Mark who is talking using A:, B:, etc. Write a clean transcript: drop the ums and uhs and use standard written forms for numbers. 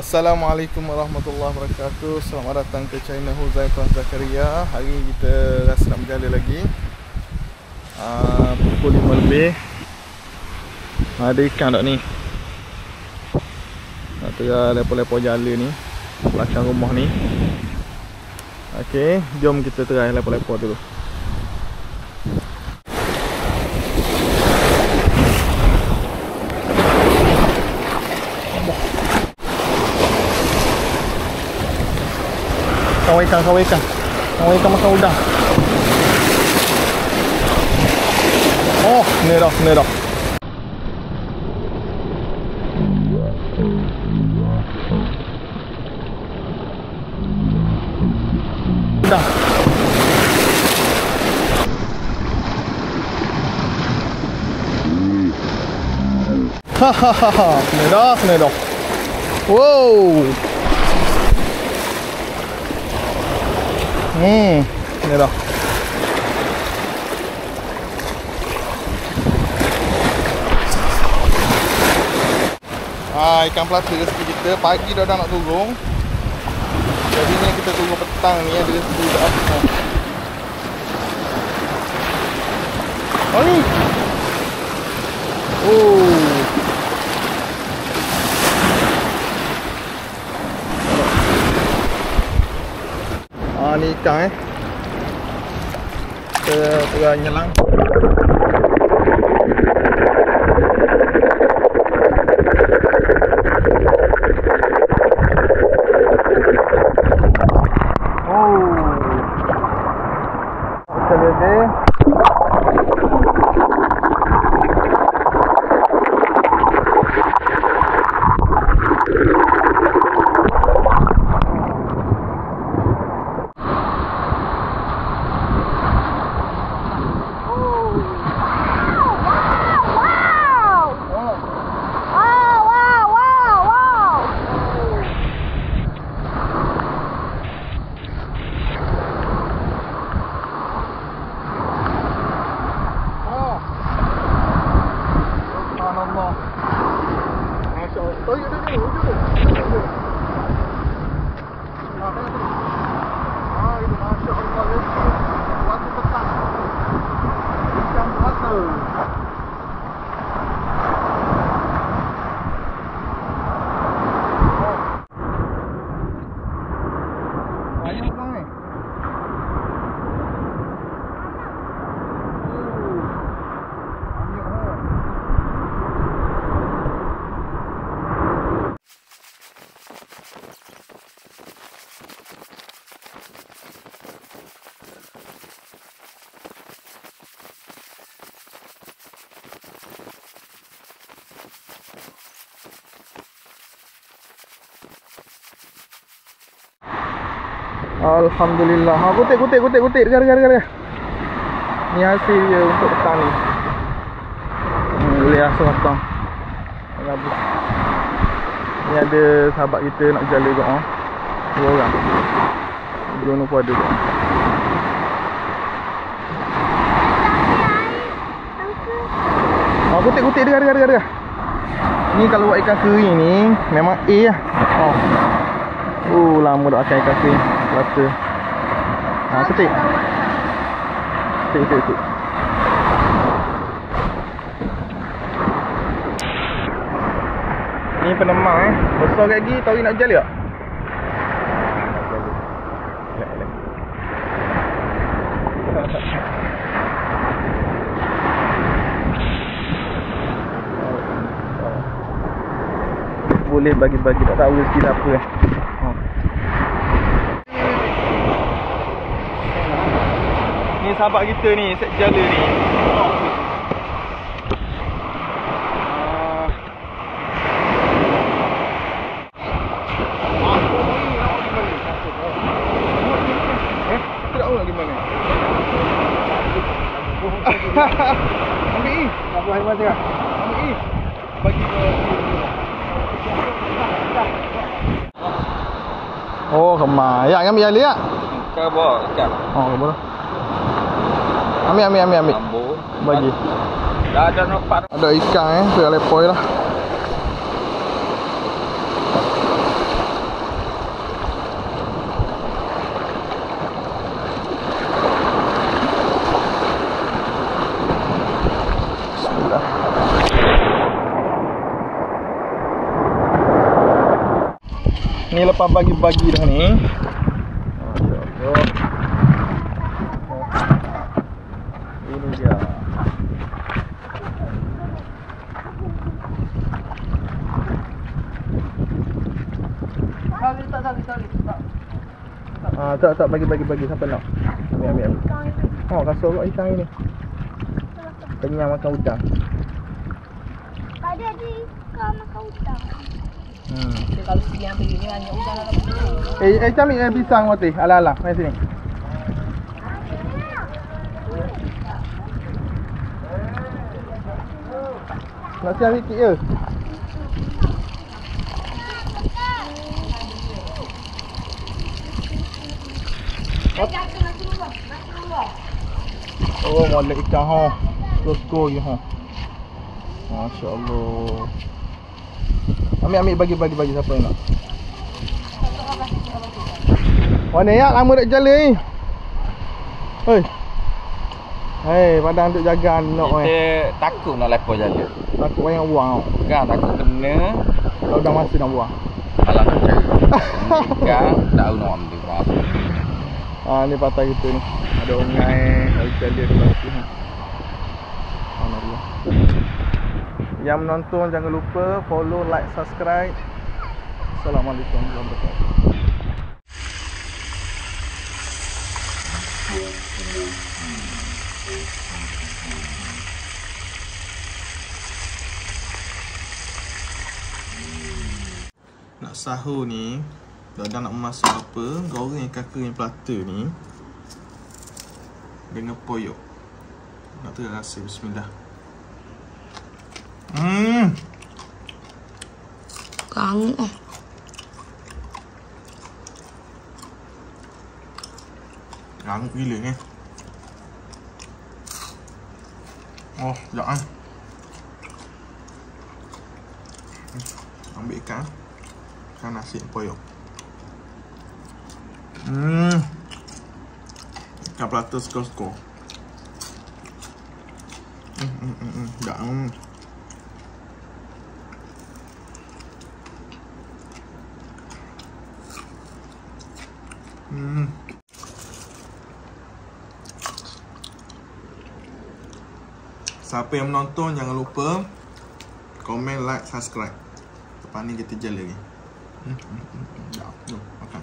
A: Assalamualaikum warahmatullahi wabarakatuh. Selamat datang ke China Huzaifah Zakaria. Hari ni kita rasa nak berjala lagi. Pukul 5 lebih. Ada ikan tak ni? Nak tengah lepo-lepo jala ni, belakang rumah ni. Okey, jom kita try lepo-lepo dulu. Kawan ikan makan udang. Oh, ni dah. Udang. Hahaha, ni dah. Wow. Ni dah. Ikan pelata rezeki kita. Pagi dah nak turun. Jadi ni kita tunggu petang ni ada rezeki dah. Oh ni. Oh. Ni ikan kita nyelang. Kita lihat Alhamdulillah. Kutik. Dengar. Ni hasil dia untuk petang ni. Lihat sematang. Habis. Ni ada sahabat kita nak jala juga. 2 orang. Jono pun ada juga. Kutik dengar. Ni kalau buat ikan kering ni memang A lah. Lama dah makan ikan kering. Pelata. Ketik. Ni penemang besar lagi. Tahu nak jala tak? Boleh bagi-bagi, tak tahu rezeki siapa. Ni sahabat kita ni, set jala ni. Tidak tahu nak gimana. Ambil ni. Tak boleh macam ni. Ambil ni. Bagi ke. Oh, kemar. Ya, ambil jala ya.
B: Kau ikan.
A: Boleh. Ambil. Bagi.
B: Dah ada nampak.
A: Ada ikan saya lepoi lah. ni lepas bagi-bagi dah ni. Masya-Allah. Ini dia. Tak bagi siapa nak. Ambil. Oh, kasut kat ikan ni. Kenyang makan udang.
C: Ada di kau makan udang.
D: Kalau siang pergi ni banyak udang dalam.
A: Cami pisang mati. Alah-alah, mai sini. Nak siang sikit je. Oh, molek ikan ha. Skor je ha. Masya-Allah. Ambil bagi siapa yang nak. Mana ya lama dak jalan ni. Hei. Hei, padang duk jaga anak oi.
B: Kita takut nak lepas jaga.
A: Takut banyak buang.
B: Kan takut kena.
A: Kalau dah masa nak buang.
B: Alah macam. Kan tahu nak ambil masa.
A: Ni patah kita ni. Ada ungai, ada jalan dekat sini. Alhamdulillah. Yang menonton jangan lupa follow, like, subscribe. Assalamualaikum warahmatullahi wabarakatuh. Nak sahur ni, dah nak memasak apa, goreng ikan kering plata ni dengan poyok. Nak terasa, bismillah.
D: Kangen
A: Rangut gila ni. Oh, sekejap kan. Ambil ikan. Ikan nasi poyok. Ikan plata skor-skor. Sekejap. Siapa yang menonton jangan lupa komen, like, subscribe. Lepas ni kita jalan lagi. Jom makan.